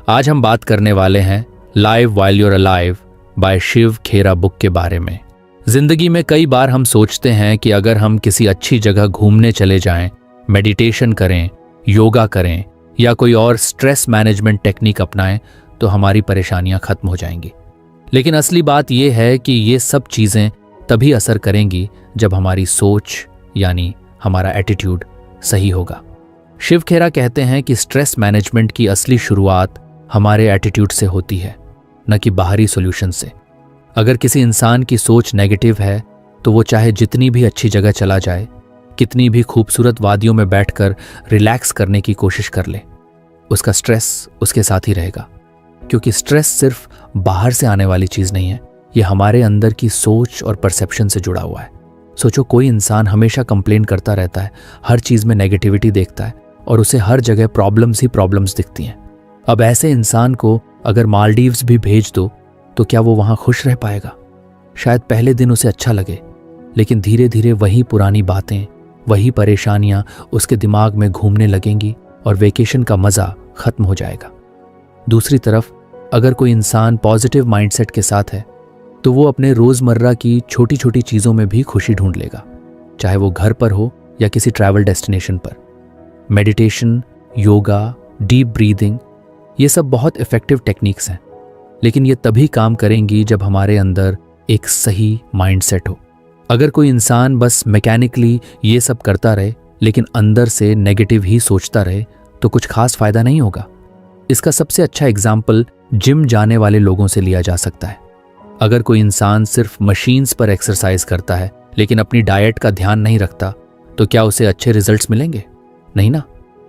आज हम बात करने वाले हैं live while you're alive by Shiv Khera book के बारे में। जिंदगी में कई बार हम सोचते हैं कि अगर हम किसी अच्छी जगह घूमने चले जाएं, मेडिटेशन करें, योगा करें या कोई और स्ट्रेस मैनेजमेंट टेक्निक अपनाएं तो हमारी परेशानियां खत्म हो जाएंगी। लेकिन असली बात यह है कि ये सब चीज़ें तभी असर करेंगी जब हमारी सोच यानी हमारा एटीट्यूड सही होगा। शिव खेरा कहते हैं कि स्ट्रेस मैनेजमेंट की असली शुरुआत हमारे एटीट्यूड से होती है, न कि बाहरी सॉल्यूशन से। अगर किसी इंसान की सोच नेगेटिव है तो वो चाहे जितनी भी अच्छी जगह चला जाए, कितनी भी खूबसूरत वादियों में बैठकर रिलैक्स करने की कोशिश कर ले, उसका स्ट्रेस उसके साथ ही रहेगा। क्योंकि स्ट्रेस सिर्फ बाहर से आने वाली चीज़ नहीं है, ये हमारे अंदर की सोच और परसेप्शन से जुड़ा हुआ है। सोचो, कोई इंसान हमेशा कंप्लेन करता रहता है, हर चीज़ में नेगेटिविटी देखता है और उसे हर जगह प्रॉब्लम्स ही प्रॉब्लम्स दिखती हैं। अब ऐसे इंसान को अगर मालदीव्स भी भेज दो तो क्या वो वहाँ खुश रह पाएगा? शायद पहले दिन उसे अच्छा लगे, लेकिन धीरे धीरे वही पुरानी बातें, वही परेशानियाँ उसके दिमाग में घूमने लगेंगी और वेकेशन का मज़ा ख़त्म हो जाएगा। दूसरी तरफ अगर कोई इंसान पॉजिटिव माइंडसेट के साथ है तो वो अपने रोज़मर्रा की छोटी छोटी चीज़ों में भी खुशी ढूंढ लेगा, चाहे वो घर पर हो या किसी ट्रैवल डेस्टिनेशन पर। मेडिटेशन, योगा, डीप ब्रीदिंग, ये सब बहुत इफ़ेक्टिव टेक्निक्स हैं, लेकिन ये तभी काम करेंगी जब हमारे अंदर एक सही माइंडसेट हो। अगर कोई इंसान बस मैकेनिकली ये सब करता रहे लेकिन अंदर से नेगेटिव ही सोचता रहे तो कुछ खास फ़ायदा नहीं होगा। इसका सबसे अच्छा एग्जाम्पल जिम जाने वाले लोगों से लिया जा सकता है। अगर कोई इंसान सिर्फ मशीन्स पर एक्सरसाइज करता है लेकिन अपनी डाइट का ध्यान नहीं रखता तो क्या उसे अच्छे रिजल्ट्स मिलेंगे? नहीं ना।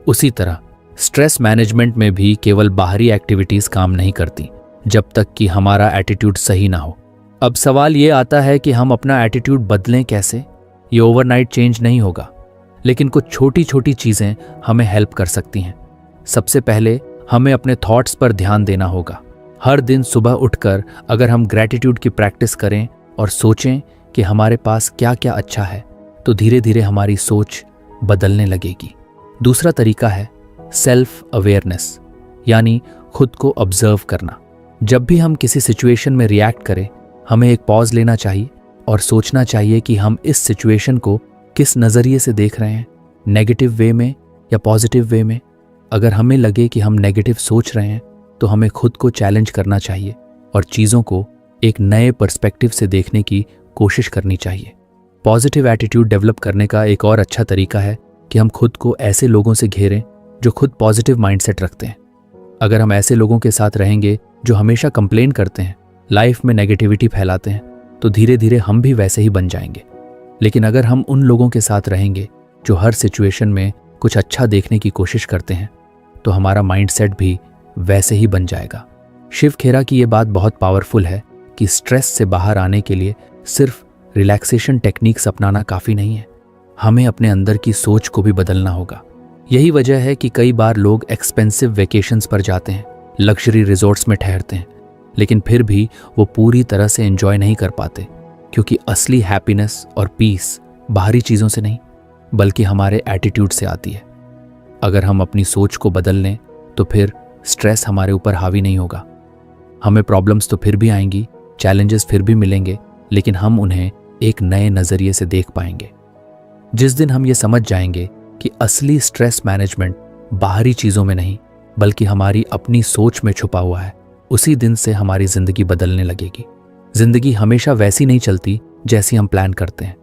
उसी तरह स्ट्रेस मैनेजमेंट में भी केवल बाहरी एक्टिविटीज़ काम नहीं करती जब तक कि हमारा एटीट्यूड सही ना हो। अब सवाल ये आता है कि हम अपना एटीट्यूड बदलें कैसे? ये ओवरनाइट चेंज नहीं होगा, लेकिन कुछ छोटी छोटी चीज़ें हमें हेल्प कर सकती हैं। सबसे पहले हमें अपने थॉट्स पर ध्यान देना होगा। हर दिन सुबह उठकर अगर हम ग्रैटिट्यूड की प्रैक्टिस करें और सोचें कि हमारे पास क्या क्या अच्छा है तो धीरे धीरे हमारी सोच बदलने लगेगी। दूसरा तरीका है सेल्फ अवेयरनेस, यानी खुद को ऑब्जर्व करना। जब भी हम किसी सिचुएशन में रिएक्ट करें, हमें एक पॉज लेना चाहिए और सोचना चाहिए कि हम इस सिचुएशन को किस नज़रिए से देख रहे हैं, नेगेटिव वे में या पॉजिटिव वे में। अगर हमें लगे कि हम नेगेटिव सोच रहे हैं तो हमें खुद को चैलेंज करना चाहिए और चीज़ों को एक नए पर्सपेक्टिव से देखने की कोशिश करनी चाहिए। पॉजिटिव एटीट्यूड डेवलप करने का एक और अच्छा तरीका है कि हम खुद को ऐसे लोगों से घेरें जो खुद पॉजिटिव माइंडसेट रखते हैं। अगर हम ऐसे लोगों के साथ रहेंगे जो हमेशा कंप्लेन करते हैं, लाइफ में नेगेटिविटी फैलाते हैं, तो धीरे धीरे हम भी वैसे ही बन जाएंगे। लेकिन अगर हम उन लोगों के साथ रहेंगे जो हर सिचुएशन में कुछ अच्छा देखने की कोशिश करते हैं, तो हमारा माइंडसेट भी वैसे ही बन जाएगा। शिव खेरा की ये बात बहुत पावरफुल है कि स्ट्रेस से बाहर आने के लिए सिर्फ रिलैक्सेशन टेक्निक्स अपनाना काफ़ी नहीं है, हमें अपने अंदर की सोच को भी बदलना होगा। यही वजह है कि कई बार लोग एक्सपेंसिव वेकेशंस पर जाते हैं, लग्जरी रिजॉर्ट्स में ठहरते हैं, लेकिन फिर भी वो पूरी तरह से एंजॉय नहीं कर पाते, क्योंकि असली हैप्पीनेस और पीस बाहरी चीज़ों से नहीं बल्कि हमारे एटीट्यूड से आती है। अगर हम अपनी सोच को बदल लें तो फिर स्ट्रेस हमारे ऊपर हावी नहीं होगा। हमें प्रॉब्लम्स तो फिर भी आएंगी, चैलेंजेस फिर भी मिलेंगे, लेकिन हम उन्हें एक नए नज़रिए से देख पाएंगे। जिस दिन हम ये समझ जाएंगे कि असली स्ट्रेस मैनेजमेंट बाहरी चीज़ों में नहीं बल्कि हमारी अपनी सोच में छुपा हुआ है, उसी दिन से हमारी ज़िंदगी बदलने लगेगी। ज़िंदगी हमेशा वैसी नहीं चलती जैसी हम प्लान करते हैं।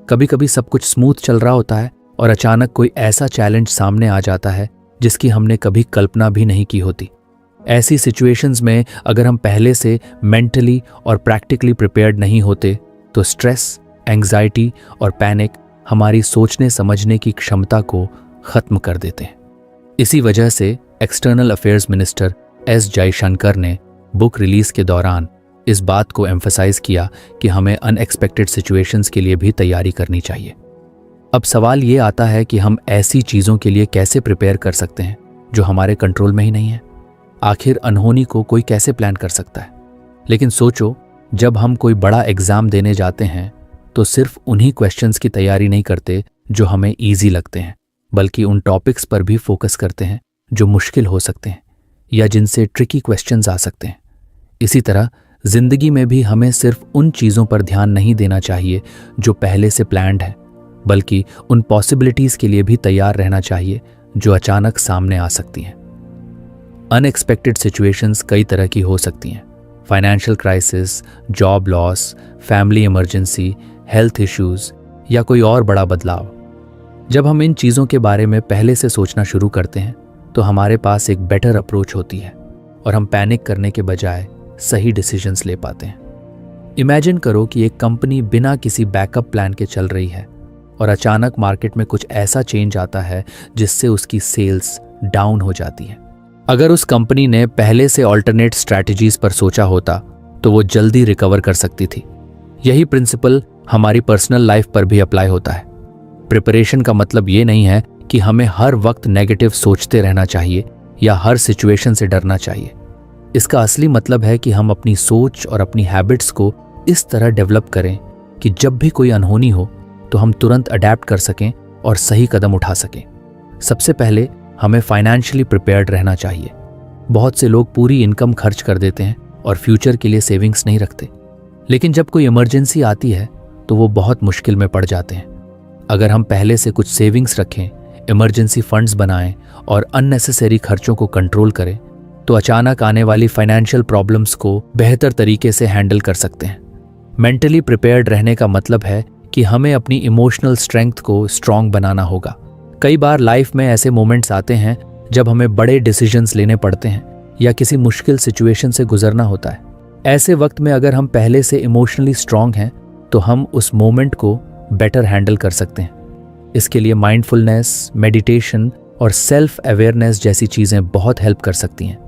कभी कभी सब कुछ स्मूथ चल रहा होता है और अचानक कोई ऐसा चैलेंज सामने आ जाता है जिसकी हमने कभी कल्पना भी नहीं की होती। ऐसी सिचुएशंस में अगर हम पहले से मेंटली और प्रैक्टिकली प्रिपेयर्ड नहीं होते तो स्ट्रेस, एंग्जाइटी और पैनिक हमारी सोचने समझने की क्षमता को ख़त्म कर देते हैं। इसी वजह से external affairs minister S Jaishankar ने बुक रिलीज़ के दौरान इस बात को एम्फसाइज किया कि हमें अनएक्सपेक्टेड सिचुएशंस के लिए भी तैयारी करनी चाहिए। अब सवाल ये आता है कि हम ऐसी चीज़ों के लिए कैसे प्रिपेयर कर सकते हैं जो हमारे कंट्रोल में ही नहीं है। आखिर अनहोनी को कोई कैसे प्लान कर सकता है? लेकिन सोचो, जब हम कोई बड़ा एग्ज़ाम देने जाते हैं तो सिर्फ उन्हीं क्वेश्चंस की तैयारी नहीं करते जो हमें ईजी लगते हैं, बल्कि उन टॉपिक्स पर भी फोकस करते हैं जो मुश्किल हो सकते हैं। या जिनसे ट्रिकी क्वेश्चंस आ सकते हैं। इसी तरह जिंदगी में भी हमें सिर्फ उन चीज़ों पर ध्यान नहीं देना चाहिए जो पहले से प्लान्ड है, बल्कि उन पॉसिबिलिटीज़ के लिए भी तैयार रहना चाहिए जो अचानक सामने आ सकती हैं। अनएक्सपेक्टेड सिचुएशंस कई तरह की हो सकती हैं। Financial crisis, job loss, family emergency, health issues या कोई और बड़ा बदलाव। जब हम इन चीज़ों के बारे में पहले से सोचना शुरू करते हैं तो हमारे पास एक बेटर अप्रोच होती है और हम पैनिक करने के बजाय सही डिसीजंस ले पाते हैं। इमेजिन करो कि एक कंपनी बिना किसी बैकअप प्लान के चल रही है और अचानक मार्केट में कुछ ऐसा चेंज आता है जिससे उसकी सेल्स डाउन हो जाती है। अगर उस कंपनी ने पहले से ऑल्टरनेट स्ट्रैटेजीज पर सोचा होता तो वो जल्दी रिकवर कर सकती थी। यही प्रिंसिपल हमारी पर्सनल लाइफ पर भी अप्लाई होता है। प्रिपरेशन का मतलब ये नहीं है कि हमें हर वक्त नेगेटिव सोचते रहना चाहिए या हर सिचुएशन से डरना चाहिए। इसका असली मतलब है कि हम अपनी सोच और अपनी हैबिट्स को इस तरह डेवलप करें कि जब भी कोई अनहोनी हो तो हम तुरंत अडेप्ट कर सकें और सही कदम उठा सकें। सबसे पहले हमें फाइनेंशियली प्रिपेयर्ड रहना चाहिए। बहुत से लोग पूरी इनकम खर्च कर देते हैं और फ्यूचर के लिए सेविंग्स नहीं रखते, लेकिन जब कोई इमरजेंसी आती है तो वो बहुत मुश्किल में पड़ जाते हैं। अगर हम पहले से कुछ सेविंग्स रखें, इमरजेंसी फंड्स बनाएं और अननेसेसरी खर्चों को कंट्रोल करें तो अचानक आने वाली फाइनेंशियल प्रॉब्लम्स को बेहतर तरीके से हैंडल कर सकते हैं। मेंटली प्रिपेयर्ड रहने का मतलब है कि हमें अपनी इमोशनल स्ट्रेंथ को स्ट्रांग बनाना होगा। कई बार लाइफ में ऐसे मोमेंट्स आते हैं जब हमें बड़े डिसीजंस लेने पड़ते हैं या किसी मुश्किल सिचुएशन से गुजरना होता है। ऐसे वक्त में अगर हम पहले से इमोशनली स्ट्रांग हैं तो हम उस मोमेंट को बेटर हैंडल कर सकते हैं। इसके लिए माइंडफुलनेस, मेडिटेशन और सेल्फ अवेयरनेस जैसी चीज़ें बहुत हेल्प कर सकती हैं।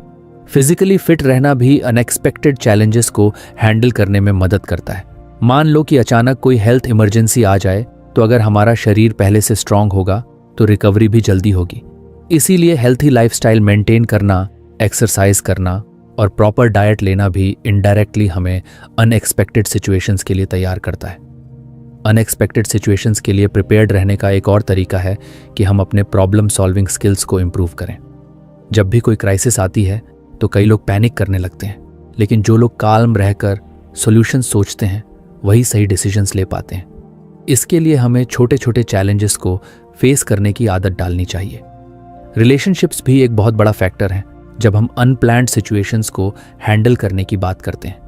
फिजिकली फिट रहना भी अनएक्सपेक्टेड चैलेंजेस को हैंडल करने में मदद करता है। मान लो कि अचानक कोई हेल्थ इमरजेंसी आ जाए तो अगर हमारा शरीर पहले से स्ट्रांग होगा तो रिकवरी भी जल्दी होगी। इसीलिए हेल्थी लाइफस्टाइल मेंटेन करना, एक्सरसाइज करना और प्रॉपर डाइट लेना भी इनडायरेक्टली हमें अनएक्सपेक्टेड सिचुएशंस के लिए तैयार करता है। अनएक्सपेक्टेड सिचुएशंस के लिए प्रिपेयर्ड रहने का एक और तरीका है कि हम अपने प्रॉब्लम सॉल्विंग स्किल्स को इम्प्रूव करें। जब भी कोई क्राइसिस आती है तो कई लोग पैनिक करने लगते हैं, लेकिन जो लोग काल्म रहकर सॉल्यूशन सोचते हैं वही सही डिसीजंस ले पाते हैं। इसके लिए हमें छोटे छोटे चैलेंजेस को फेस करने की आदत डालनी चाहिए। रिलेशनशिप्स भी एक बहुत बड़ा फैक्टर है जब हम अनप्लान्ड सिचुएशंस को हैंडल करने की बात करते हैं।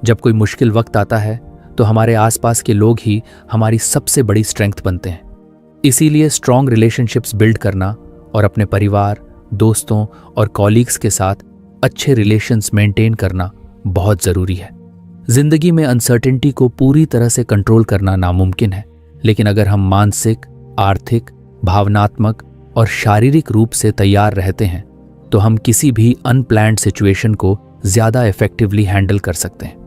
जब कोई मुश्किल वक्त आता है तो हमारे आसपास के लोग ही हमारी सबसे बड़ी स्ट्रेंथ बनते हैं। इसीलिए स्ट्रॉन्ग रिलेशनशिप्स बिल्ड करना और अपने परिवार, दोस्तों और कॉलीग्स के साथ अच्छे रिलेशंस मेंटेन करना बहुत ज़रूरी है। जिंदगी में अनसर्टेनिटी को पूरी तरह से कंट्रोल करना नामुमकिन है, लेकिन अगर हम मानसिक, आर्थिक, भावनात्मक और शारीरिक रूप से तैयार रहते हैं तो हम किसी भी अनप्लान्ड सिचुएशन को ज़्यादा इफेक्टिवली हैंडल कर सकते हैं।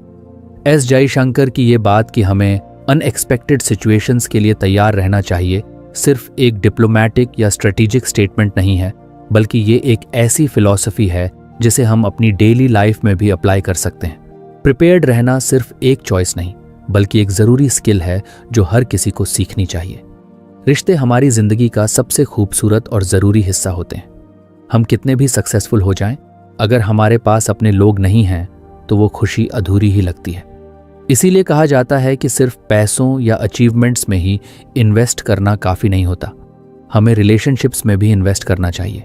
एस जयशंकर की ये बात कि हमें अनएक्सपेक्टेड सिचुएशंस के लिए तैयार रहना चाहिए सिर्फ एक डिप्लोमेटिक या स्ट्रेटेजिक स्टेटमेंट नहीं है, बल्कि ये एक ऐसी फिलॉसफी है जिसे हम अपनी डेली लाइफ में भी अप्लाई कर सकते हैं। प्रिपेयर्ड रहना सिर्फ एक चॉइस नहीं, बल्कि एक ज़रूरी स्किल है जो हर किसी को सीखनी चाहिए। रिश्ते हमारी ज़िंदगी का सबसे खूबसूरत और ज़रूरी हिस्सा होते हैं। हम कितने भी सक्सेसफुल हो जाएं, अगर हमारे पास अपने लोग नहीं हैं तो वो खुशी अधूरी ही लगती है। इसीलिए कहा जाता है कि सिर्फ पैसों या अचीवमेंट्स में ही इन्वेस्ट करना काफ़ी नहीं होता, हमें रिलेशनशिप्स में भी इन्वेस्ट करना चाहिए।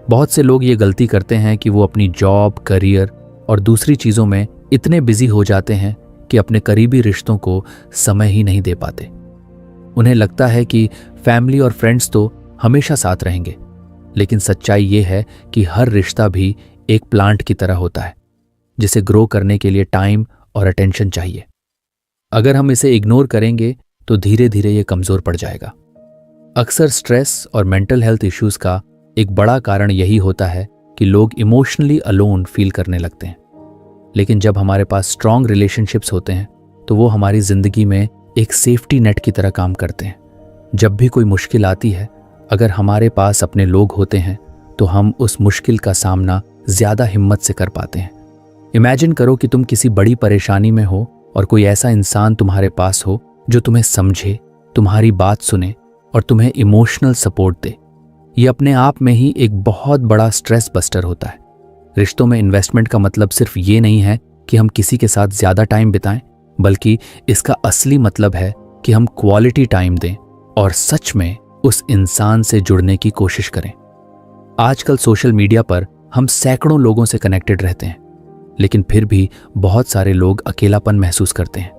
बहुत से लोग ये गलती करते हैं कि वो अपनी जॉब, करियर और दूसरी चीज़ों में इतने बिजी हो जाते हैं कि अपने करीबी रिश्तों को समय ही नहीं दे पाते। उन्हें लगता है कि फैमिली और फ्रेंड्स तो हमेशा साथ रहेंगे, लेकिन सच्चाई ये है कि हर रिश्ता भी एक प्लांट की तरह होता है जिसे ग्रो करने के लिए टाइम और अटेंशन चाहिए। अगर हम इसे इग्नोर करेंगे तो धीरे धीरे ये कमज़ोर पड़ जाएगा। अक्सर स्ट्रेस और मेंटल हेल्थ इश्यूज़ का एक बड़ा कारण यही होता है कि लोग इमोशनली अलोन फील करने लगते हैं। लेकिन जब हमारे पास स्ट्रॉन्ग रिलेशनशिप्स होते हैं तो वो हमारी ज़िंदगी में एक सेफ्टी नेट की तरह काम करते हैं। जब भी कोई मुश्किल आती है, अगर हमारे पास अपने लोग होते हैं तो हम उस मुश्किल का सामना ज़्यादा हिम्मत से कर पाते हैं। इमेजिन करो कि तुम किसी बड़ी परेशानी में हो और कोई ऐसा इंसान तुम्हारे पास हो जो तुम्हें समझे, तुम्हारी बात सुने और तुम्हें इमोशनल सपोर्ट दे। ये अपने आप में ही एक बहुत बड़ा स्ट्रेस बस्टर होता है। रिश्तों में इन्वेस्टमेंट का मतलब सिर्फ ये नहीं है कि हम किसी के साथ ज्यादा टाइम बिताएं, बल्कि इसका असली मतलब है कि हम क्वालिटी टाइम दें और सच में उस इंसान से जुड़ने की कोशिश करें। आजकल सोशल मीडिया पर हम सैकड़ों लोगों से कनेक्टेड रहते हैं, लेकिन फिर भी बहुत सारे लोग अकेलापन महसूस करते हैं।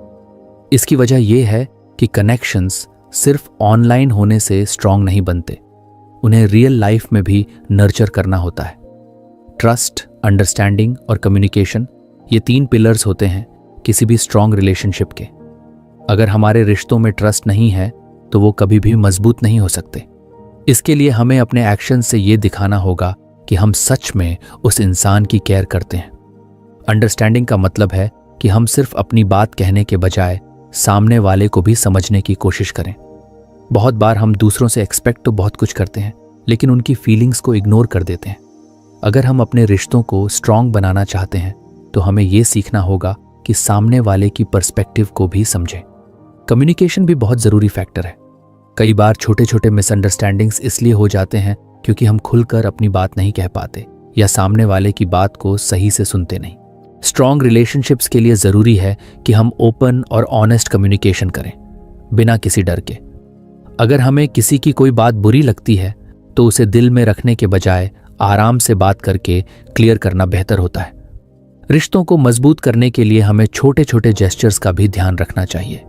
इसकी वजह यह है कि कनेक्शंस सिर्फ ऑनलाइन होने से स्ट्रांग नहीं बनते, उन्हें रियल लाइफ में भी नर्चर करना होता है। ट्रस्ट, अंडरस्टैंडिंग और कम्युनिकेशन, ये 3 पिलर्स होते हैं किसी भी स्ट्रांग रिलेशनशिप के। अगर हमारे रिश्तों में ट्रस्ट नहीं है तो वो कभी भी मजबूत नहीं हो सकते। इसके लिए हमें अपने एक्शन से ये दिखाना होगा कि हम सच में उस इंसान की केयर करते हैं। अंडरस्टैंडिंग का मतलब है कि हम सिर्फ अपनी बात कहने के बजाय सामने वाले को भी समझने की कोशिश करें। बहुत बार हम दूसरों से एक्सपेक्ट तो बहुत कुछ करते हैं, लेकिन उनकी फीलिंग्स को इग्नोर कर देते हैं। अगर हम अपने रिश्तों को स्ट्रांग बनाना चाहते हैं तो हमें ये सीखना होगा कि सामने वाले की पर्सपेक्टिव को भी समझें। कम्युनिकेशन भी बहुत ज़रूरी फैक्टर है। कई बार छोटे छोटे मिसअंडरस्टैंडिंग्स इसलिए हो जाते हैं क्योंकि हम खुलकर अपनी बात नहीं कह पाते या सामने वाले की बात को सही से सुनते नहीं। स्ट्रांग रिलेशनशिप्स के लिए ज़रूरी है कि हम ओपन और ऑनेस्ट कम्युनिकेशन करें, बिना किसी डर के। अगर हमें किसी की कोई बात बुरी लगती है तो उसे दिल में रखने के बजाय आराम से बात करके क्लियर करना बेहतर होता है। रिश्तों को मजबूत करने के लिए हमें छोटे छोटे जेस्चर्स का भी ध्यान रखना चाहिए,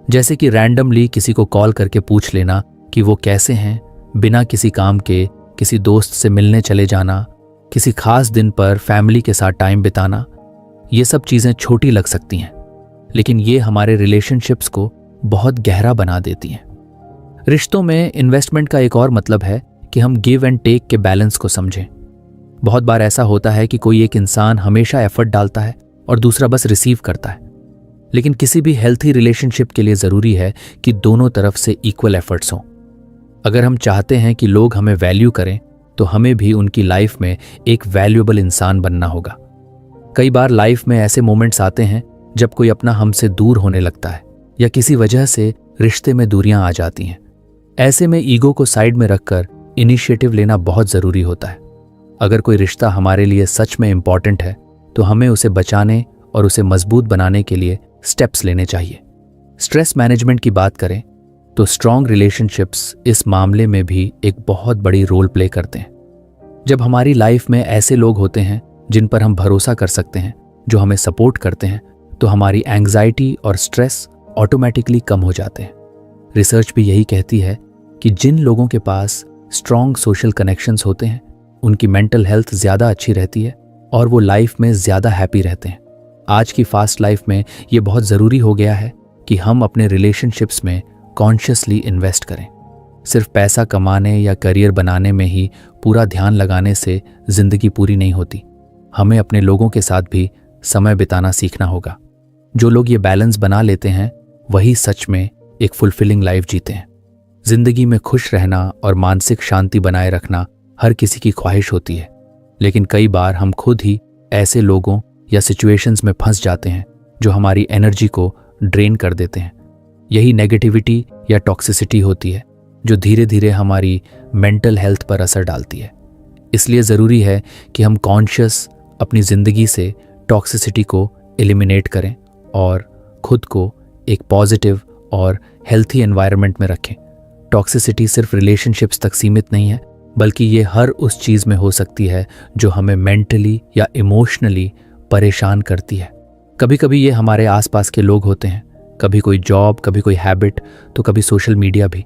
जैसे कि रैंडमली किसी को कॉल करके पूछ लेना कि वो कैसे हैं, बिना किसी काम के किसी दोस्त से मिलने चले जाना, किसी खास दिन पर फैमिली के साथ टाइम बिताना। ये सब चीज़ें छोटी लग सकती हैं, लेकिन ये हमारे रिलेशनशिप्स को बहुत गहरा बना देती हैं। रिश्तों में इन्वेस्टमेंट का एक और मतलब है कि हम गिव एंड टेक के बैलेंस को समझें। बहुत बार ऐसा होता है कि कोई एक इंसान हमेशा एफर्ट डालता है और दूसरा बस रिसीव करता है, लेकिन किसी भी हेल्थी रिलेशनशिप के लिए ज़रूरी है कि दोनों तरफ से इक्वल एफर्ट्स हों। अगर हम चाहते हैं कि लोग हमें वैल्यू करें तो हमें भी उनकी लाइफ में एक वैल्यूएबल इंसान बनना होगा। कई बार लाइफ में ऐसे मोमेंट्स आते हैं जब कोई अपना हमसे दूर होने लगता है या किसी वजह से रिश्ते में दूरियां आ जाती हैं। ऐसे में ईगो को साइड में रखकर इनिशिएटिव लेना बहुत ज़रूरी होता है। अगर कोई रिश्ता हमारे लिए सच में इम्पॉर्टेंट है तो हमें उसे बचाने और उसे मजबूत बनाने के लिए स्टेप्स लेने चाहिए। स्ट्रेस मैनेजमेंट की बात करें तो स्ट्रांग रिलेशनशिप्स इस मामले में भी एक बहुत बड़ी रोल प्ले करते हैं। जब हमारी लाइफ में ऐसे लोग होते हैं जिन पर हम भरोसा कर सकते हैं, जो हमें सपोर्ट करते हैं, तो हमारी एंग्जाइटी और स्ट्रेस ऑटोमेटिकली कम हो जाते हैं। रिसर्च भी यही कहती है कि जिन लोगों के पास स्ट्रांग सोशल कनेक्शंस होते हैं उनकी मेंटल हेल्थ ज़्यादा अच्छी रहती है और वो लाइफ में ज़्यादा हैप्पी रहते हैं। आज की फास्ट लाइफ में ये बहुत ज़रूरी हो गया है कि हम अपने रिलेशनशिप्स में कॉन्शियसली इन्वेस्ट करें। सिर्फ पैसा कमाने या करियर बनाने में ही पूरा ध्यान लगाने से ज़िंदगी पूरी नहीं होती। हमें अपने लोगों के साथ भी समय बिताना सीखना होगा। जो लोग ये बैलेंस बना लेते हैं वही सच में एक फुलफिलिंग लाइफ जीते हैं। जिंदगी में खुश रहना और मानसिक शांति बनाए रखना हर किसी की ख्वाहिश होती है, लेकिन कई बार हम खुद ही ऐसे लोगों या सिचुएशंस में फंस जाते हैं जो हमारी एनर्जी को ड्रेन कर देते हैं। यही नेगेटिविटी या टॉक्सिसिटी होती है जो धीरे धीरे हमारी मेंटल हेल्थ पर असर डालती है। इसलिए ज़रूरी है कि हम कॉन्शियस अपनी ज़िंदगी से टॉक्सिसिटी को एलिमिनेट करें और खुद को एक पॉजिटिव और हेल्थी एनवायरनमेंट में रखें। टॉक्सिसिटी सिर्फ रिलेशनशिप्स तक सीमित नहीं है, बल्कि ये हर उस चीज़ में हो सकती है जो हमें मेंटली या इमोशनली परेशान करती है। कभी कभी ये हमारे आसपास के लोग होते हैं, कभी कोई जॉब, कभी कोई हैबिट, तो कभी सोशल मीडिया भी।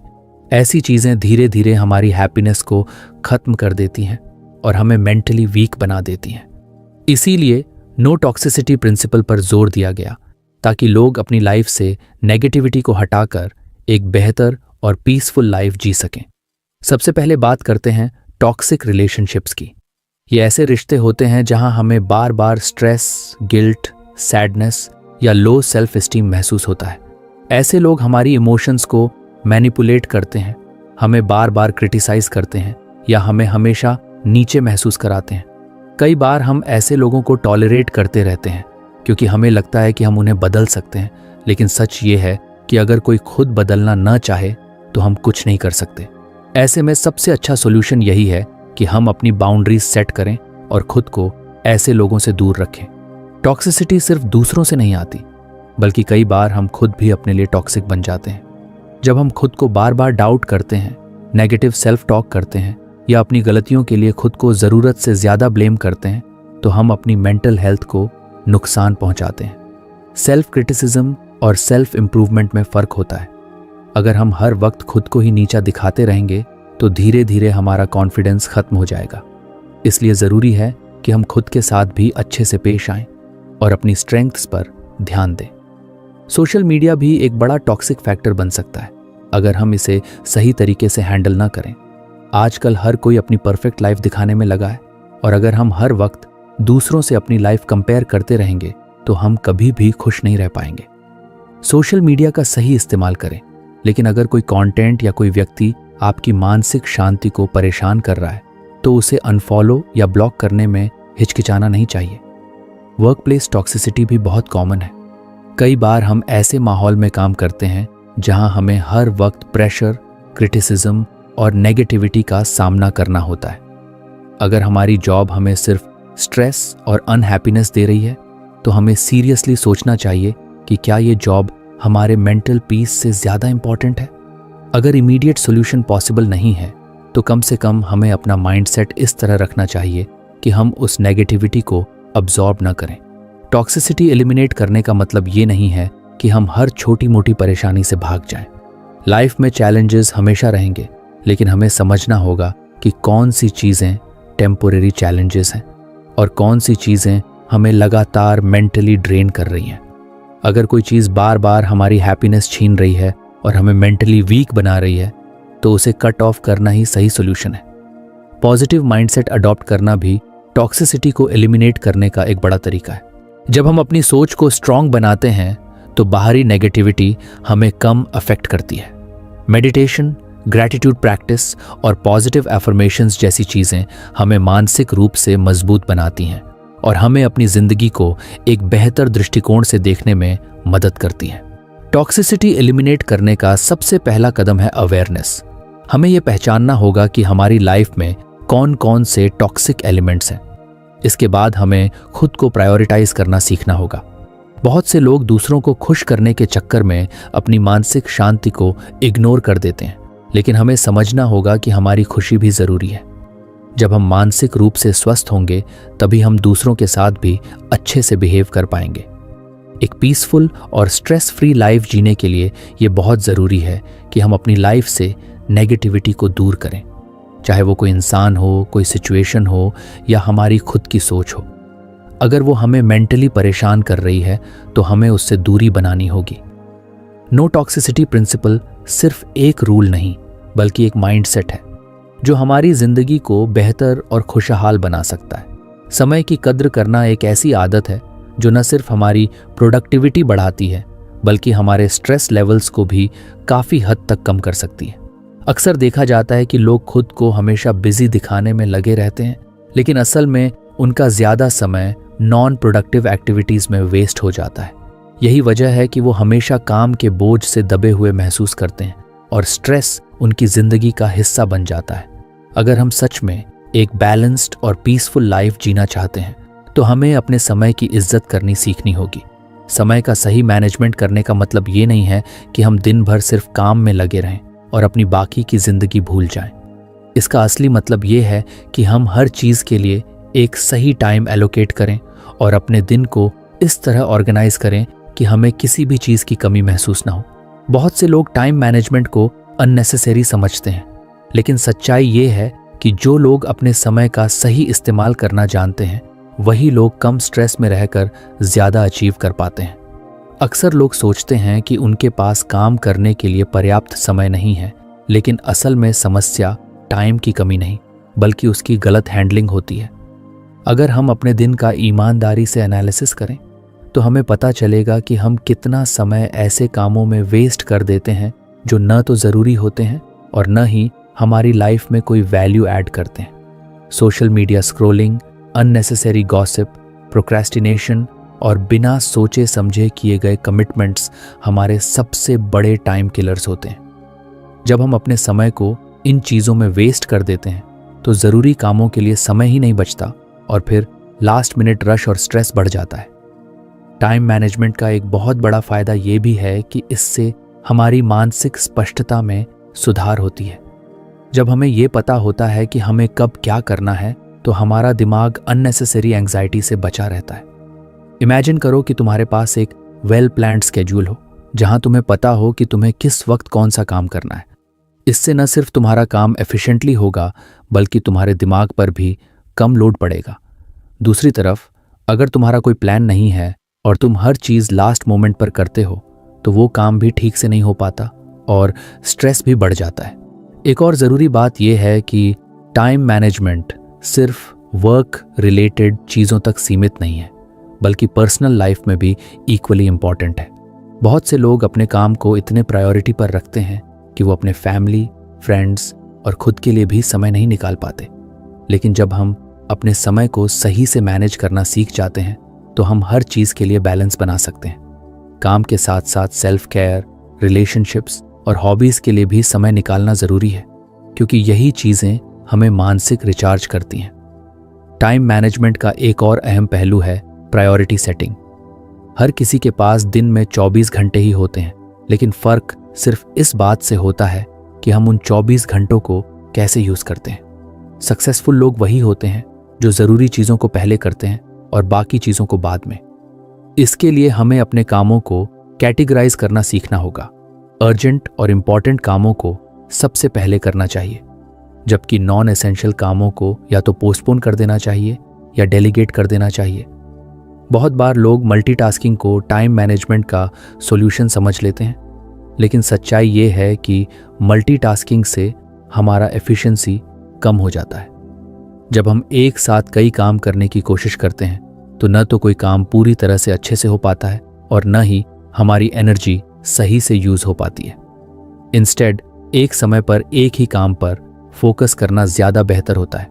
ऐसी चीज़ें धीरे धीरे हमारी हैप्पीनेस को ख़त्म कर देती हैं और हमें मेंटली वीक बना देती हैं। इसीलिए नो टॉक्सिसिटी प्रिंसिपल पर जोर दिया गया ताकि लोग अपनी लाइफ से नेगेटिविटी को हटाकर एक बेहतर और पीसफुल लाइफ जी सकें। सबसे पहले बात करते हैं टॉक्सिक रिलेशनशिप्स की। ये ऐसे रिश्ते होते हैं जहां हमें बार बार स्ट्रेस, गिल्ट, सैडनेस या लो सेल्फ एस्टीम महसूस होता है। ऐसे लोग हमारी इमोशंस को मैनिपुलेट करते हैं, हमें बार बार क्रिटिसाइज करते हैं या हमें हमेशा नीचे महसूस कराते हैं। कई बार हम ऐसे लोगों को टॉलरेट करते रहते हैं क्योंकि हमें लगता है कि हम उन्हें बदल सकते हैं, लेकिन सच ये है कि अगर कोई खुद बदलना न चाहे तो हम कुछ नहीं कर सकते। ऐसे में सबसे अच्छा सॉल्यूशन यही है कि हम अपनी बाउंड्रीज सेट करें और खुद को ऐसे लोगों से दूर रखें। टॉक्सिसिटी सिर्फ दूसरों से नहीं आती, बल्कि कई बार हम खुद भी अपने लिए टॉक्सिक बन जाते हैं। जब हम खुद को बार बार डाउट करते हैं, नेगेटिव सेल्फ टॉक करते हैं या अपनी गलतियों के लिए खुद को ज़रूरत से ज़्यादा ब्लेम करते हैं, तो हम अपनी मेंटल हेल्थ को नुकसान पहुंचाते हैं। सेल्फ क्रिटिसिज्म और सेल्फ इम्प्रूवमेंट में फ़र्क होता है। अगर हम हर वक्त खुद को ही नीचा दिखाते रहेंगे तो धीरे धीरे हमारा कॉन्फिडेंस खत्म हो जाएगा। इसलिए ज़रूरी है कि हम खुद के साथ भी अच्छे से पेश आएं और अपनी स्ट्रेंथ्स पर ध्यान दें। सोशल मीडिया भी एक बड़ा टॉक्सिक फैक्टर बन सकता है अगर हम इसे सही तरीके से हैंडल ना करें। आजकल हर कोई अपनी परफेक्ट लाइफ दिखाने में लगा है, और अगर हम हर वक्त दूसरों से अपनी लाइफ कंपेयर करते रहेंगे तो हम कभी भी खुश नहीं रह पाएंगे। सोशल मीडिया का सही इस्तेमाल करें, लेकिन अगर कोई कंटेंट या कोई व्यक्ति आपकी मानसिक शांति को परेशान कर रहा है तो उसे अनफॉलो या ब्लॉक करने में हिचकिचाना नहीं चाहिए। वर्कप्लेस टॉक्सिसिटी भी बहुत कॉमन है। कई बार हम ऐसे माहौल में काम करते हैं जहां हमें हर वक्त प्रेशर, क्रिटिसिज्म और नेगेटिविटी का सामना करना होता है। अगर हमारी जॉब हमें सिर्फ स्ट्रेस और अनहैप्पीनेस दे रही है तो हमें सीरियसली सोचना चाहिए कि क्या ये जॉब हमारे मेंटल पीस से ज़्यादा इंपॉर्टेंट है। अगर इमीडिएट सॉल्यूशन पॉसिबल नहीं है तो कम से कम हमें अपना माइंडसेट इस तरह रखना चाहिए कि हम उस नेगेटिविटी को अब्जॉर्ब ना करें। टॉक्सिसिटी एलिमिनेट करने का मतलब ये नहीं है कि हम हर छोटी मोटी परेशानी से भाग जाएं। लाइफ में चैलेंजेस हमेशा रहेंगे, लेकिन हमें समझना होगा कि कौन सी चीज़ें टेम्पोरेरी चैलेंजेस हैं और कौन सी चीज़ें हमें लगातार मेंटली ड्रेन कर रही हैं। अगर कोई चीज़ बार बार हमारी हैप्पीनेस छीन रही है और हमें मेंटली वीक बना रही है तो उसे कट ऑफ करना ही सही सोल्यूशन है। पॉजिटिव माइंडसेट अडॉप्ट करना भी टॉक्सिसिटी को एलिमिनेट करने का एक बड़ा तरीका है। जब हम अपनी सोच को स्ट्रांग बनाते हैं तो बाहरी नेगेटिविटी हमें कम अफेक्ट करती है। मेडिटेशन, ग्रैटिट्यूड प्रैक्टिस और पॉजिटिव एफर्मेशंस जैसी चीज़ें हमें मानसिक रूप से मजबूत बनाती हैं और हमें अपनी ज़िंदगी को एक बेहतर दृष्टिकोण से देखने में मदद करती हैं। टॉक्सिसिटी एलिमिनेट करने का सबसे पहला कदम है अवेयरनेस। हमें यह पहचानना होगा कि हमारी लाइफ में कौन कौन से टॉक्सिक एलिमेंट्स हैं। इसके बाद हमें खुद को प्रायोरिटाइज करना सीखना होगा। बहुत से लोग दूसरों को खुश करने के चक्कर में अपनी मानसिक शांति को इग्नोर कर देते हैं, लेकिन हमें समझना होगा कि हमारी खुशी भी ज़रूरी है। जब हम मानसिक रूप से स्वस्थ होंगे तभी हम दूसरों के साथ भी अच्छे से बिहेव कर पाएंगे। एक पीसफुल और स्ट्रेस फ्री लाइफ जीने के लिए ये बहुत ज़रूरी है कि हम अपनी लाइफ से नेगेटिविटी को दूर करें, चाहे वो कोई इंसान हो, कोई सिचुएशन हो या हमारी खुद की सोच हो। अगर वो हमें मेंटली परेशान कर रही है तो हमें उससे दूरी बनानी होगी। नो टॉक्सिसिटी प्रिंसिपल सिर्फ एक रूल नहीं, बल्कि एक माइंडसेट है जो हमारी जिंदगी को बेहतर और खुशहाल बना सकता है। समय की कद्र करना एक ऐसी आदत है जो न सिर्फ हमारी प्रोडक्टिविटी बढ़ाती है, बल्कि हमारे स्ट्रेस लेवल्स को भी काफ़ी हद तक कम कर सकती है। अक्सर देखा जाता है कि लोग खुद को हमेशा बिजी दिखाने में लगे रहते हैं, लेकिन असल में उनका ज़्यादा समय नॉन प्रोडक्टिव एक्टिविटीज़ में वेस्ट हो जाता है। यही वजह है कि वो हमेशा काम के बोझ से दबे हुए महसूस करते हैं और स्ट्रेस उनकी ज़िंदगी का हिस्सा बन जाता है। अगर हम सच में एक बैलेंस्ड और पीसफुल लाइफ जीना चाहते हैं तो हमें अपने समय की इज्जत करनी सीखनी होगी। समय का सही मैनेजमेंट करने का मतलब ये नहीं है कि हम दिन भर सिर्फ काम में लगे रहें और अपनी बाकी की ज़िंदगी भूल जाएं। इसका असली मतलब ये है कि हम हर चीज़ के लिए एक सही टाइम एलोकेट करें और अपने दिन को इस तरह ऑर्गेनाइज करें कि हमें किसी भी चीज़ की कमी महसूस ना हो। बहुत से लोग टाइम मैनेजमेंट को अननेसेसरी समझते हैं, लेकिन सच्चाई ये है कि जो लोग अपने समय का सही इस्तेमाल करना जानते हैं वही लोग कम स्ट्रेस में रहकर ज़्यादा अचीव कर पाते हैं। अक्सर लोग सोचते हैं कि उनके पास काम करने के लिए पर्याप्त समय नहीं है, लेकिन असल में समस्या टाइम की कमी नहीं बल्कि उसकी गलत हैंडलिंग होती है। अगर हम अपने दिन का ईमानदारी से एनालिसिस करें तो हमें पता चलेगा कि हम कितना समय ऐसे कामों में वेस्ट कर देते हैं जो न तो ज़रूरी होते हैं और न ही हमारी लाइफ में कोई वैल्यू ऐड करते हैं। Social media scrolling, unnecessary gossip, procrastination और बिना सोचे समझे किए गए कमिटमेंट्स हमारे सबसे बड़े टाइम किलर्स होते हैं। जब हम अपने समय को इन चीज़ों में वेस्ट कर देते हैं तो ज़रूरी कामों के लिए समय ही नहीं बचता और फिर लास्ट मिनट रश और स्ट्रेस बढ़ जाता है। टाइम मैनेजमेंट का एक बहुत बड़ा फायदा ये भी है कि इससे हमारी मानसिक स्पष्टता में सुधार होती है। जब हमें ये पता होता है कि हमें कब क्या करना है तो हमारा दिमाग अननेसेसरी एंग्जाइटी से बचा रहता है। इमेजिन करो कि तुम्हारे पास एक वेल प्लान्ड स्केड्यूल हो जहां तुम्हें पता हो कि तुम्हें किस वक्त कौन सा काम करना है। इससे न सिर्फ तुम्हारा काम एफिशिएंटली होगा बल्कि तुम्हारे दिमाग पर भी कम लोड पड़ेगा। दूसरी तरफ अगर तुम्हारा कोई प्लान नहीं है और तुम हर चीज़ लास्ट मोमेंट पर करते हो तो वो काम भी ठीक से नहीं हो पाता और स्ट्रेस भी बढ़ जाता है। एक और ज़रूरी बात यह है कि टाइम मैनेजमेंट सिर्फ वर्क रिलेटेड चीज़ों तक सीमित नहीं है बल्कि पर्सनल लाइफ में भी इक्वली इम्पॉर्टेंट है। बहुत से लोग अपने काम को इतने प्रायोरिटी पर रखते हैं कि वो अपने फैमिली, फ्रेंड्स और खुद के लिए भी समय नहीं निकाल पाते। लेकिन जब हम अपने समय को सही से मैनेज करना सीख जाते हैं तो हम हर चीज़ के लिए बैलेंस बना सकते हैं। काम के साथ साथ सेल्फ केयर, रिलेशनशिप्स और हॉबीज़ के लिए भी समय निकालना ज़रूरी है क्योंकि यही चीज़ें हमें मानसिक रिचार्ज करती हैं। टाइम मैनेजमेंट का एक और अहम पहलू है प्रायोरिटी सेटिंग। हर किसी के पास दिन में 24 घंटे ही होते हैं, लेकिन फ़र्क सिर्फ इस बात से होता है कि हम उन 24 घंटों को कैसे यूज़ करते हैं। सक्सेसफुल लोग वही होते हैं जो ज़रूरी चीज़ों को पहले करते हैं और बाकी चीज़ों को बाद में। इसके लिए हमें अपने कामों को कैटेगराइज करना सीखना होगा। अर्जेंट और इम्पॉर्टेंट कामों को सबसे पहले करना चाहिए, जबकि नॉन एसेंशियल कामों को या तो पोस्टपोन कर देना चाहिए या डेलीगेट कर देना चाहिए। बहुत बार लोग मल्टीटास्किंग को टाइम मैनेजमेंट का सॉल्यूशन समझ लेते हैं, लेकिन सच्चाई ये है कि मल्टीटास्किंग से हमारा एफिशिएंसी कम हो जाता है। जब हम एक साथ कई काम करने की कोशिश करते हैं तो न तो कोई काम पूरी तरह से अच्छे से हो पाता है और न ही हमारी एनर्जी सही से यूज़ हो पाती है। इंस्टेड एक समय पर एक ही काम पर फोकस करना ज़्यादा बेहतर होता है।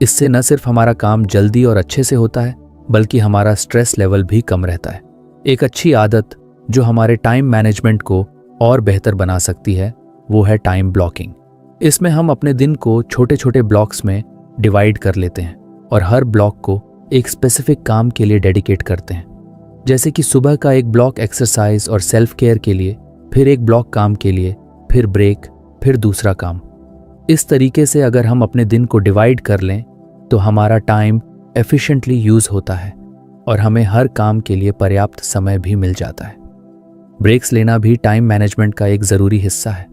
इससे न सिर्फ हमारा काम जल्दी और अच्छे से होता है बल्कि हमारा स्ट्रेस लेवल भी कम रहता है। एक अच्छी आदत जो हमारे टाइम मैनेजमेंट को और बेहतर बना सकती है वो है टाइम ब्लॉकिंग। इसमें हम अपने दिन को छोटे छोटे ब्लॉक्स में डिवाइड कर लेते हैं और हर ब्लॉक को एक स्पेसिफिक काम के लिए डेडिकेट करते हैं। जैसे कि सुबह का एक ब्लॉक एक्सरसाइज और सेल्फ केयर के लिए, फिर एक ब्लॉक काम के लिए, फिर ब्रेक, फिर दूसरा काम। इस तरीके से अगर हम अपने दिन को डिवाइड कर लें तो हमारा टाइम एफिशिएंटली यूज़ होता है और हमें हर काम के लिए पर्याप्त समय भी मिल जाता है। ब्रेक्स लेना भी टाइम मैनेजमेंट का एक ज़रूरी हिस्सा है।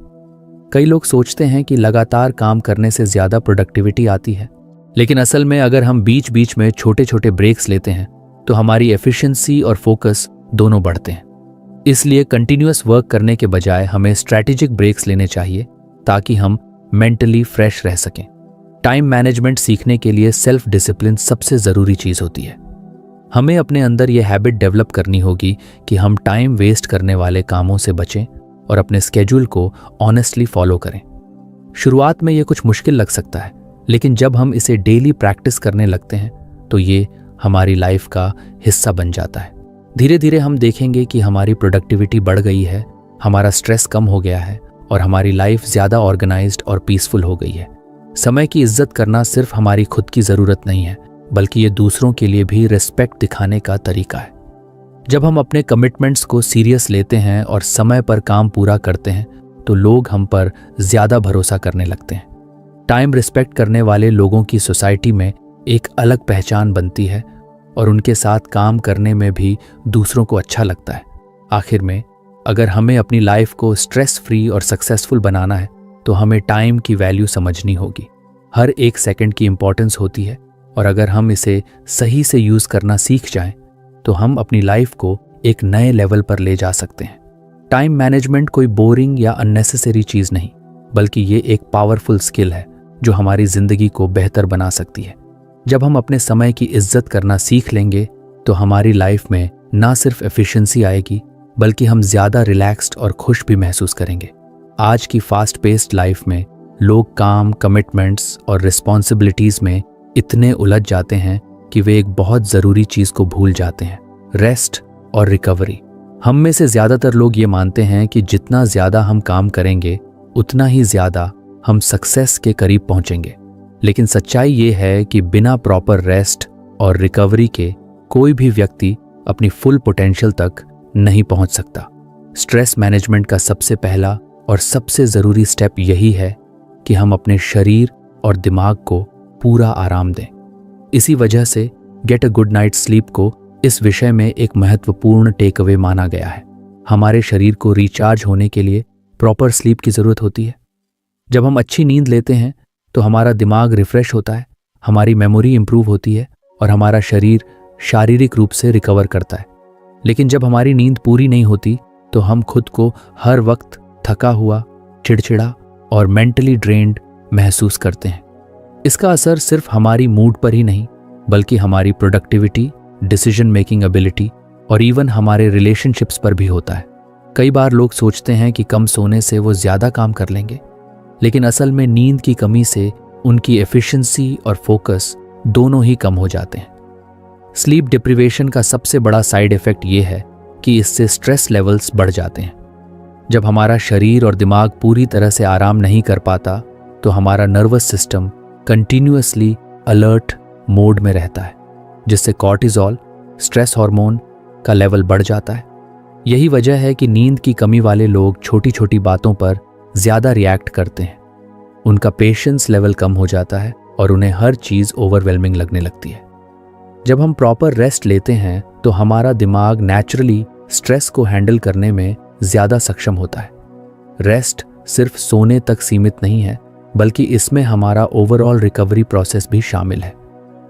कई लोग सोचते हैं कि लगातार काम करने से ज़्यादा प्रोडक्टिविटी आती है, लेकिन असल में अगर हम बीच बीच में छोटे छोटे ब्रेक्स लेते हैं तो हमारी एफिशिएंसी और फोकस दोनों बढ़ते हैं। इसलिए कंटिन्यूअस वर्क करने के बजाय हमें स्ट्रैटेजिक ब्रेक्स लेने चाहिए ताकि हम मेंटली फ्रेश रह सकें। टाइम मैनेजमेंट सीखने के लिए सेल्फ डिसिप्लिन सबसे ज़रूरी चीज़ होती है। हमें अपने अंदर ये हैबिट डेवलप करनी होगी कि हम टाइम वेस्ट करने वाले कामों से बचें और अपने स्केड्यूल को ऑनेस्टली फॉलो करें। शुरुआत में ये कुछ मुश्किल लग सकता है, लेकिन जब हम इसे डेली प्रैक्टिस करने लगते हैं तो ये हमारी लाइफ का हिस्सा बन जाता है। धीरे धीरे हम देखेंगे कि हमारी प्रोडक्टिविटी बढ़ गई है, हमारा स्ट्रेस कम हो गया है और हमारी लाइफ ज़्यादा ऑर्गेनाइज्ड और पीसफुल हो गई है। समय की इज्जत करना सिर्फ हमारी खुद की ज़रूरत नहीं है बल्कि ये दूसरों के लिए भी रिस्पेक्ट दिखाने का तरीका है। जब हम अपने कमिटमेंट्स को सीरियस लेते हैं और समय पर काम पूरा करते हैं तो लोग हम पर ज़्यादा भरोसा करने लगते हैं। टाइम रिस्पेक्ट करने वाले लोगों की सोसाइटी में एक अलग पहचान बनती है और उनके साथ काम करने में भी दूसरों को अच्छा लगता है। आखिर में अगर हमें अपनी लाइफ को स्ट्रेस फ्री और सक्सेसफुल बनाना है तो हमें टाइम की वैल्यू समझनी होगी। हर एक सेकंड की इम्पोर्टेंस होती है और अगर हम इसे सही से यूज़ करना सीख जाएं तो हम अपनी लाइफ को एक नए लेवल पर ले जा सकते हैं। टाइम मैनेजमेंट कोई बोरिंग या अननेसेसरी चीज़ नहीं बल्कि ये एक पावरफुल स्किल है जो हमारी ज़िंदगी को बेहतर बना सकती है। जब हम अपने समय की इज्जत करना सीख लेंगे तो हमारी लाइफ में ना सिर्फ एफिशिएंसी आएगी बल्कि हम ज़्यादा रिलैक्स्ड और खुश भी महसूस करेंगे। आज की फास्ट पेस्ड लाइफ में लोग काम, कमिटमेंट्स और रिस्पॉन्सिबिलिटीज़ में इतने उलझ जाते हैं कि वे एक बहुत ज़रूरी चीज़ को भूल जाते हैं, रेस्ट और रिकवरी। हम में से ज़्यादातर लोग ये मानते हैं कि जितना ज़्यादा हम काम करेंगे उतना ही ज़्यादा हम सक्सेस के करीब पहुंचेंगे, लेकिन सच्चाई ये है कि बिना प्रॉपर रेस्ट और रिकवरी के कोई भी व्यक्ति अपनी फुल पोटेंशियल तक नहीं पहुंच सकता। स्ट्रेस मैनेजमेंट का सबसे पहला और सबसे ज़रूरी स्टेप यही है कि हम अपने शरीर और दिमाग को पूरा आराम दें। इसी वजह से get a good night sleep को इस विषय में एक महत्वपूर्ण टेक अवे माना गया है। हमारे शरीर को रिचार्ज होने के लिए प्रॉपर स्लीप की ज़रूरत होती है। जब हम अच्छी नींद लेते हैं तो हमारा दिमाग रिफ्रेश होता है, हमारी मेमोरी इंप्रूव होती है और हमारा शरीर शारीरिक रूप से रिकवर करता है। लेकिन जब हमारी नींद पूरी नहीं होती तो हम खुद को हर वक्त थका हुआ, चिड़चिड़ा और मेंटली ड्रेन्ड महसूस करते हैं। इसका असर सिर्फ हमारी मूड पर ही नहीं बल्कि हमारी प्रोडक्टिविटी, डिसीजन मेकिंग एबिलिटी और इवन हमारे रिलेशनशिप्स पर भी होता है। कई बार लोग सोचते हैं कि कम सोने से वो ज़्यादा काम कर लेंगे, लेकिन असल में नींद की कमी से उनकी एफिशिएंसी और फोकस दोनों ही कम हो जाते हैं। स्लीप डिप्रिवेशन का सबसे बड़ा साइड इफेक्ट ये है कि इससे स्ट्रेस लेवल्स बढ़ जाते हैं। जब हमारा शरीर और दिमाग पूरी तरह से आराम नहीं कर पाता तो हमारा nervous system continuously alert mode में रहता है, जिससे कॉर्टिसोल, स्ट्रेस हार्मोन का लेवल बढ़ जाता है। यही वजह है कि नींद की कमी वाले लोग छोटी छोटी बातों पर ज़्यादा रिएक्ट करते हैं। उनका पेशेंस लेवल कम हो जाता है और उन्हें हर चीज़ ओवरवेलमिंग लगने लगती है। जब हम प्रॉपर रेस्ट लेते हैं तो हमारा दिमाग नेचुरली स्ट्रेस को हैंडल करने में ज़्यादा सक्षम होता है। रेस्ट सिर्फ सोने तक सीमित नहीं है बल्कि इसमें हमारा ओवरऑल रिकवरी प्रोसेस भी शामिल है।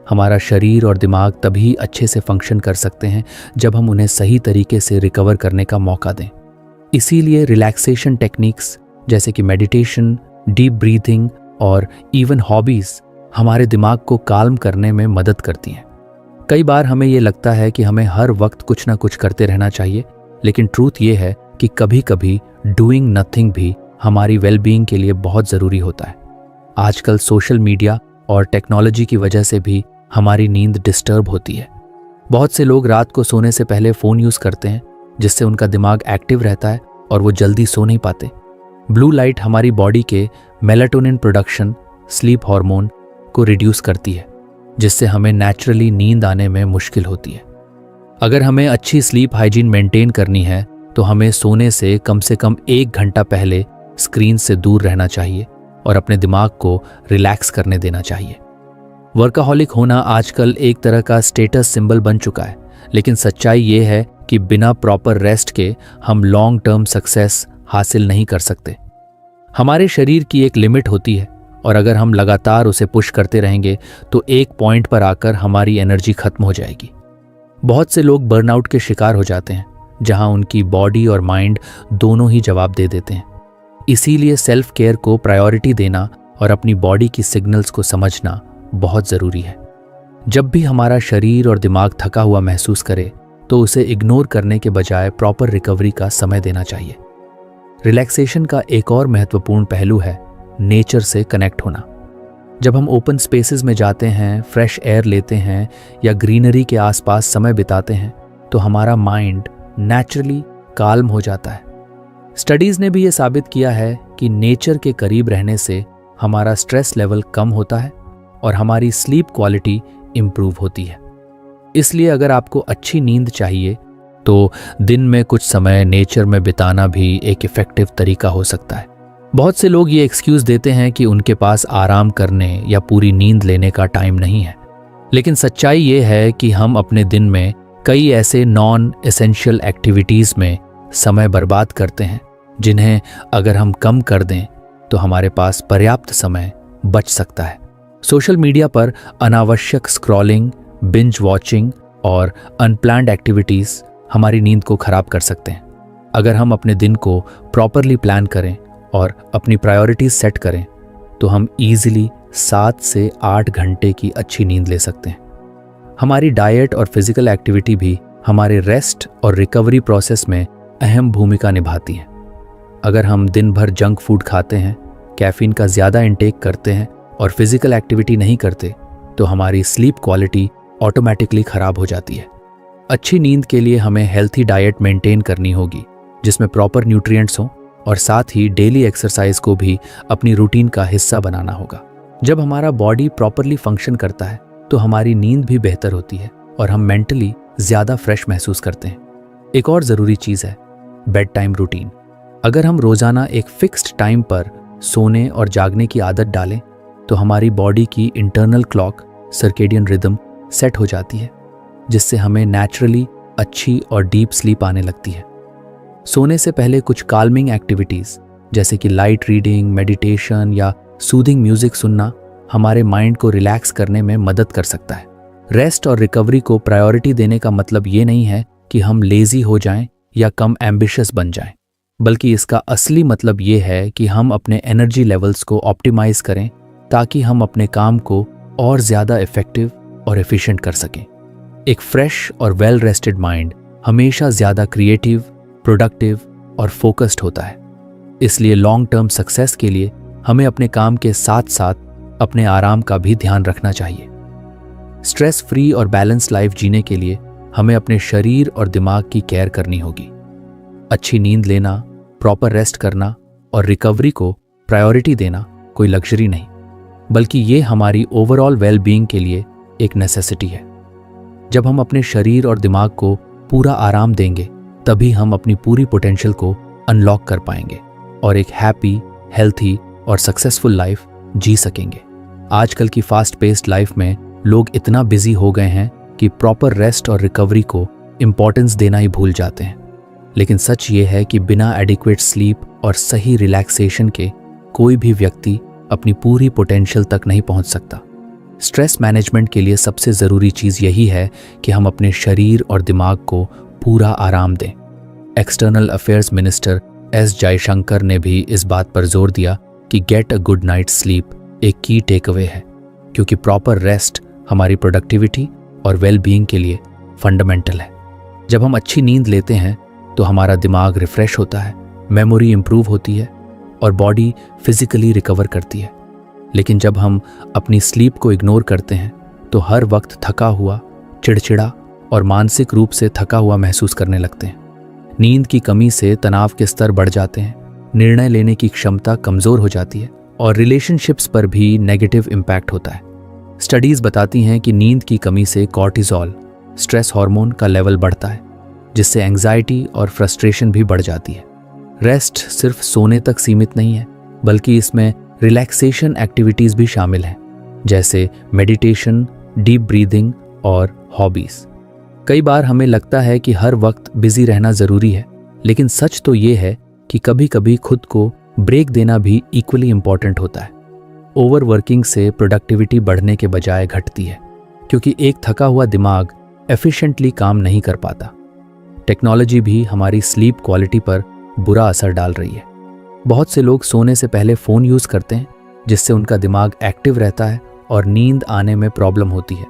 हमारा शरीर और दिमाग तभी अच्छे से फंक्शन कर सकते हैं जब हम उन्हें सही तरीके से रिकवर करने का मौका दें। इसीलिए रिलैक्सेशन टेक्निक्स जैसे कि मेडिटेशन, डीप ब्रीथिंग और इवन हॉबीज़ हमारे दिमाग को काल्म करने में मदद करती हैं। कई बार हमें ये लगता है कि हमें हर वक्त कुछ ना कुछ करते रहना चाहिए, लेकिन ट्रूथ ये है कि कभी कभी डूइंग नथिंग भी हमारी वेलबीइंग के लिए बहुत ज़रूरी होता है। आजकल सोशल मीडिया और टेक्नोलॉजी की वजह से भी हमारी नींद डिस्टर्ब होती है। बहुत से लोग रात को सोने से पहले फ़ोन यूज़ करते हैं, जिससे उनका दिमाग एक्टिव रहता है और वो जल्दी सो नहीं पाते। ब्लू लाइट हमारी बॉडी के मेलाटोनिन प्रोडक्शन, स्लीप हार्मोन को रिड्यूस करती है, जिससे हमें नेचुरली नींद आने में मुश्किल होती है। अगर हमें अच्छी स्लीप हाइजीन मेंटेन करनी है तो हमें सोने से कम 1 घंटा पहले स्क्रीन से दूर रहना चाहिए और अपने दिमाग को रिलैक्स करने देना चाहिए। वर्काहॉलिक होना आजकल एक तरह का स्टेटस सिंबल बन चुका है, लेकिन सच्चाई ये है कि बिना प्रॉपर रेस्ट के हम लॉन्ग टर्म सक्सेस हासिल नहीं कर सकते। हमारे शरीर की एक लिमिट होती है और अगर हम लगातार उसे पुश करते रहेंगे तो एक पॉइंट पर आकर हमारी एनर्जी खत्म हो जाएगी। बहुत से लोग बर्नआउट के शिकार हो जाते हैं, जहां उनकी बॉडी और माइंड दोनों ही जवाब दे देते हैं। इसीलिए सेल्फ केयर को प्रायोरिटी देना और अपनी बॉडी की सिग्नल्स को समझना बहुत ज़रूरी है। जब भी हमारा शरीर और दिमाग थका हुआ महसूस करे तो उसे इग्नोर करने के बजाय प्रॉपर रिकवरी का समय देना चाहिए। रिलैक्सेशन का एक और महत्वपूर्ण पहलू है नेचर से कनेक्ट होना। जब हम ओपन स्पेसेस में जाते हैं, फ्रेश एयर लेते हैं या ग्रीनरी के आसपास समय बिताते हैं तो हमारा माइंड नेचुरली काल्म हो जाता है। स्टडीज़ ने भी ये साबित किया है कि नेचर के करीब रहने से हमारा स्ट्रेस लेवल कम होता है और हमारी स्लीप क्वालिटी इम्प्रूव होती है। इसलिए अगर आपको अच्छी नींद चाहिए तो दिन में कुछ समय नेचर में बिताना भी एक इफ़ेक्टिव तरीका हो सकता है। बहुत से लोग ये एक्सक्यूज़ देते हैं कि उनके पास आराम करने या पूरी नींद लेने का टाइम नहीं है, लेकिन सच्चाई ये है कि हम अपने दिन में कई ऐसे नॉन एसेंशियल एक्टिविटीज़ में समय बर्बाद करते हैं जिन्हें अगर हम कम कर दें तो हमारे पास पर्याप्त समय बच सकता है। सोशल मीडिया पर अनावश्यक स्क्रॉलिंग, बिंज वॉचिंग और अनप्लान्ड एक्टिविटीज़ हमारी नींद को खराब कर सकते हैं। अगर हम अपने दिन को प्रॉपरली प्लान करें और अपनी प्रायोरिटीज सेट करें तो हम ईजिली 7 से 8 घंटे की अच्छी नींद ले सकते हैं। हमारी डाइट और फिजिकल एक्टिविटी भी हमारे रेस्ट और रिकवरी प्रोसेस में अहम भूमिका निभाती हैं। अगर हम दिन भर जंक फूड खाते हैं, कैफीन का ज़्यादा इंटेक करते हैं और फिजिकल एक्टिविटी नहीं करते तो हमारी स्लीप क्वालिटी ऑटोमेटिकली ख़राब हो जाती है। अच्छी नींद के लिए हमें हेल्थी डाइट मेंटेन करनी होगी जिसमें प्रॉपर न्यूट्रिएंट्स हों और साथ ही डेली एक्सरसाइज को भी अपनी रूटीन का हिस्सा बनाना होगा। जब हमारा बॉडी प्रॉपरली फंक्शन करता है तो हमारी नींद भी बेहतर होती है और हम मेंटली ज़्यादा फ्रेश महसूस करते हैं। एक और ज़रूरी चीज़ है बेड टाइम रूटीन। अगर हम रोज़ाना एक फिक्स्ड टाइम पर सोने और जागने की आदत डालें तो हमारी बॉडी की internal clock circadian rhythm set हो जाती है, जिससे हमें नेचुरली अच्छी और डीप स्लीप आने लगती है। सोने से पहले कुछ काल्मिंग एक्टिविटीज़ जैसे कि लाइट रीडिंग, मेडिटेशन या सूदिंग म्यूजिक सुनना हमारे माइंड को रिलैक्स करने में मदद कर सकता है। रेस्ट और रिकवरी को प्रायोरिटी देने का मतलब ये नहीं है कि हम लेजी हो जाएं या कम एम्बिशियस बन जाएं, बल्कि इसका असली मतलब ये है कि हम अपने एनर्जी लेवल्स को ऑप्टिमाइज करें ताकि हम अपने काम को और ज़्यादा इफेक्टिव और एफिशिएंट कर सकें। एक फ्रेश और वेल रेस्टेड माइंड हमेशा ज़्यादा क्रिएटिव, प्रोडक्टिव और फोकस्ड होता है। इसलिए लॉन्ग टर्म सक्सेस के लिए हमें अपने काम के साथ साथ अपने आराम का भी ध्यान रखना चाहिए। स्ट्रेस फ्री और बैलेंस लाइफ जीने के लिए हमें अपने शरीर और दिमाग की केयर करनी होगी। अच्छी नींद लेना, प्रॉपर रेस्ट करना और रिकवरी को प्रायोरिटी देना कोई लग्जरी नहीं, बल्कि ये हमारी ओवरऑल वेल बीइंग के लिए एक नेसेसिटी है। जब हम अपने शरीर और दिमाग को पूरा आराम देंगे तभी हम अपनी पूरी पोटेंशियल को अनलॉक कर पाएंगे और एक हैप्पी, हेल्थी और सक्सेसफुल लाइफ जी सकेंगे। आजकल की फास्ट पेस्ड लाइफ में लोग इतना बिजी हो गए हैं कि प्रॉपर रेस्ट और रिकवरी को इम्पोर्टेंस देना ही भूल जाते हैं। लेकिन सच ये है कि बिना एडिक्वेट स्लीप और सही रिलैक्सेशन के कोई भी व्यक्ति अपनी पूरी पोटेंशियल तक नहीं पहुंच सकता। स्ट्रेस मैनेजमेंट के लिए सबसे ज़रूरी चीज़ यही है कि हम अपने शरीर और दिमाग को पूरा आराम दें। External affairs minister S Jaishankar ने भी इस बात पर जोर दिया कि get a good night sleep एक की टेक अवे है, क्योंकि प्रॉपर रेस्ट हमारी प्रोडक्टिविटी और वेल बीइंग के लिए फंडामेंटल है। जब हम अच्छी नींद लेते हैं तो हमारा दिमाग रिफ्रेश होता है, मेमोरी इंप्रूव होती है और बॉडी फिजिकली रिकवर करती है। लेकिन जब हम अपनी स्लीप को इग्नोर करते हैं तो हर वक्त थका हुआ, चिड़चिड़ा और मानसिक रूप से थका हुआ महसूस करने लगते हैं। नींद की कमी से तनाव के स्तर बढ़ जाते हैं, निर्णय लेने की क्षमता कमज़ोर हो जाती है और रिलेशनशिप्स पर भी नेगेटिव इम्पैक्ट होता है। स्टडीज़ बताती हैं कि नींद की कमी से कॉर्टिसोल, स्ट्रेस हार्मोन का लेवल बढ़ता है, जिससे एंग्जाइटी और फ्रस्ट्रेशन भी बढ़ जाती है। रेस्ट सिर्फ सोने तक सीमित नहीं है, बल्कि इसमें रिलैक्सेशन एक्टिविटीज़ भी शामिल हैं, जैसे मेडिटेशन, डीप ब्रीदिंग और हॉबीज़। कई बार हमें लगता है कि हर वक्त बिजी रहना ज़रूरी है, लेकिन सच तो ये है कि कभी कभी खुद को ब्रेक देना भी इक्वली इम्पॉर्टेंट होता है। ओवरवर्किंग से प्रोडक्टिविटी बढ़ने के बजाय घटती है, क्योंकि एक थका हुआ दिमाग एफिशिएंटली काम नहीं कर पाता। टेक्नोलॉजी भी हमारी स्लीप क्वालिटी पर बुरा असर डाल रही है। बहुत से लोग सोने से पहले फ़ोन यूज़ करते हैं, जिससे उनका दिमाग एक्टिव रहता है और नींद आने में प्रॉब्लम होती है।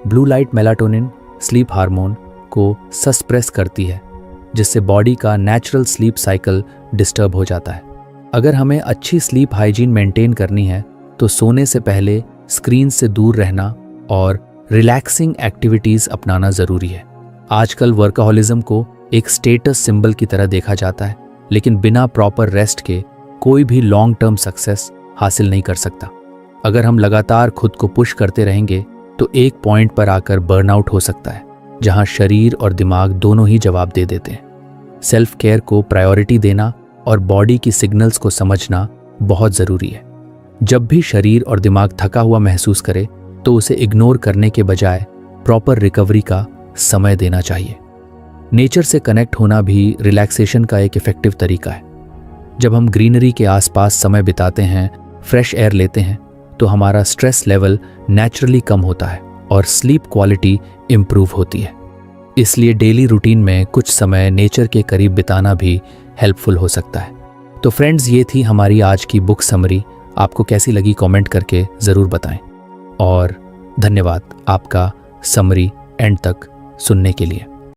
Blue light melatonin sleep hormone को सस्प्रेस करती है, जिससे बॉडी का नेचुरल स्लीप साइकिल डिस्टर्ब हो जाता है। अगर हमें अच्छी स्लीप हाइजीन मेंटेन करनी है तो सोने से पहले स्क्रीन से दूर रहना और रिलैक्सिंग एक्टिविटीज़ अपनाना ज़रूरी है। आजकल वर्कहोलिज्म को एक स्टेटस सिंबल की तरह देखा जाता है, लेकिन बिना प्रॉपर रेस्ट के कोई भी लॉन्ग टर्म सक्सेस हासिल नहीं कर सकता। अगर हम लगातार खुद को पुश करते रहेंगे तो एक पॉइंट पर आकर बर्नआउट हो सकता है, जहां शरीर और दिमाग दोनों ही जवाब दे देते हैं। सेल्फ केयर को प्रायोरिटी देना और बॉडी की सिग्नल्स को समझना बहुत ज़रूरी है। जब भी शरीर और दिमाग थका हुआ महसूस करे तो उसे इग्नोर करने के बजाय प्रॉपर रिकवरी का समय देना चाहिए। नेचर से कनेक्ट होना भी रिलैक्सेशन का एक इफ़ेक्टिव तरीका है। जब हम ग्रीनरी के आसपास समय बिताते हैं, फ्रेश एयर लेते हैं, तो हमारा स्ट्रेस लेवल नेचुरली कम होता है और स्लीप क्वालिटी इम्प्रूव होती है। इसलिए डेली रूटीन में कुछ समय नेचर के करीब बिताना भी हेल्पफुल हो सकता है। तो फ्रेंड्स, ये थी हमारी आज की बुक समरी। आपको कैसी लगी कमेंट करके ज़रूर बताएं और धन्यवाद आपका समरी एंड तक सुनने के लिए।